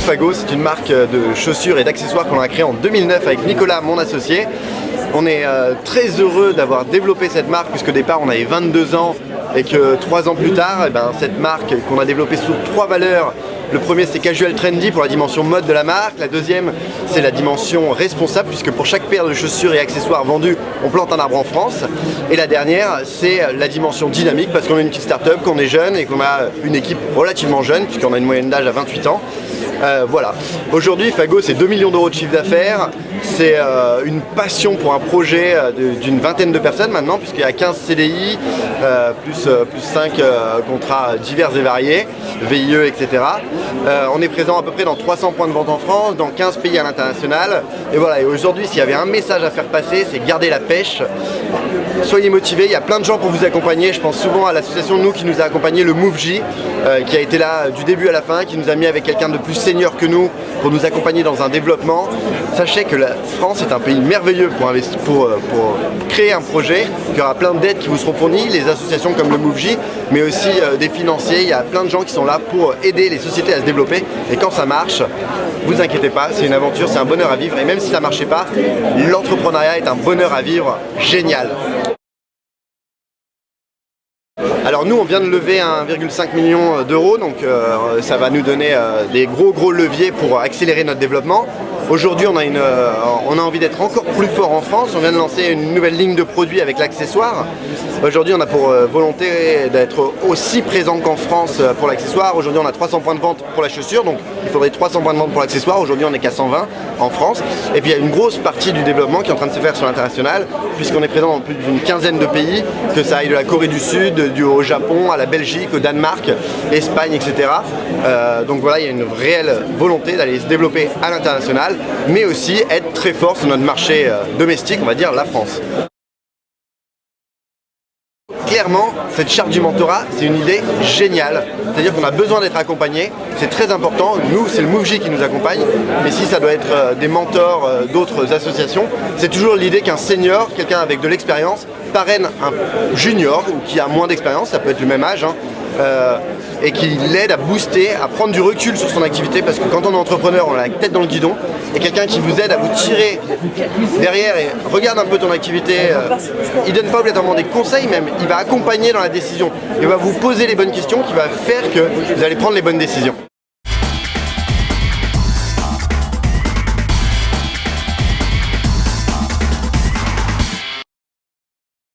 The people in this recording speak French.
Fago, c'est une marque de chaussures et d'accessoires qu'on a créée en 2009 avec Nicolas, mon associé. On est très heureux d'avoir développé cette marque puisque au départ on avait 22 ans et que 3 ans plus tard, cette marque qu'on a développée sous 3 valeurs. Le premier c'est casual trendy pour la dimension mode de la marque, la deuxième c'est la dimension responsable puisque pour chaque paire de chaussures et accessoires vendus on plante un arbre en France, et la dernière c'est la dimension dynamique parce qu'on est une petite start-up, qu'on est jeune et qu'on a une équipe relativement jeune puisqu'on a une moyenne d'âge à 28 ans. Voilà. Aujourd'hui, Fago, c'est 2 millions d'euros de chiffre d'affaires. C'est une passion pour un projet d'une vingtaine de personnes maintenant, puisqu'il y a 15 CDI, plus 5 contrats divers et variés, VIE, etc. On est présent à peu près dans 300 points de vente en France, dans 15 pays à l'international. Et voilà, et aujourd'hui, s'il y avait un message à faire passer, c'est garder la pêche. Soyez motivés, il y a plein de gens pour vous accompagner. Je pense souvent à l'association nous qui nous a accompagné, le MoveJ, qui a été là du début à la fin, qui nous a mis avec quelqu'un de plus senior que nous pour nous accompagner dans un développement. Sachez que la France est un pays merveilleux pour créer un projet. Il y aura plein d'aides qui vous seront fournies, les associations comme le MoveJ, mais aussi des financiers. Il y a plein de gens qui sont là pour aider les sociétés à se développer. Et quand ça marche, vous inquiétez pas, c'est une aventure, c'est un bonheur à vivre. Et même si ça ne marchait pas, l'entrepreneuriat est un bonheur à vivre génial. Alors nous on vient de lever 1,5 million d'euros, donc ça va nous donner des gros leviers pour accélérer notre développement. Aujourd'hui on a envie d'être encore plus fort en France, on vient de lancer une nouvelle ligne de produits avec l'accessoire. Aujourd'hui on a pour volonté d'être aussi présent qu'en France pour l'accessoire. Aujourd'hui on a 300 points de vente pour la chaussure, donc il faudrait 300 points de vente pour l'accessoire. Aujourd'hui on est qu'à 120 en France. Et puis il y a une grosse partie du développement qui est en train de se faire sur l'international, puisqu'on est présent dans plus d'une quinzaine de pays, que ça aille de la Corée du Sud, au Japon, à la Belgique, au Danemark, Espagne, etc. Donc voilà, il y a une réelle volonté d'aller se développer à l'international, mais aussi être très fort sur notre marché domestique, on va dire la France. Clairement, cette charte du mentorat, c'est une idée géniale. C'est-à-dire qu'on a besoin d'être accompagné, c'est très important. Nous, c'est le MoveJ qui nous accompagne, mais si ça doit être des mentors d'autres associations, c'est toujours l'idée qu'un senior, quelqu'un avec de l'expérience, parraine un junior ou qui a moins d'expérience, ça peut être le même âge, et qui l'aide à booster, à prendre du recul sur son activité, parce que quand on est entrepreneur, on a la tête dans le guidon, et quelqu'un qui vous aide à vous tirer derrière et regarde un peu ton activité, il donne pas obligatoirement des conseils même, il va accompagner dans la décision, il va vous poser les bonnes questions qui va faire que vous allez prendre les bonnes décisions.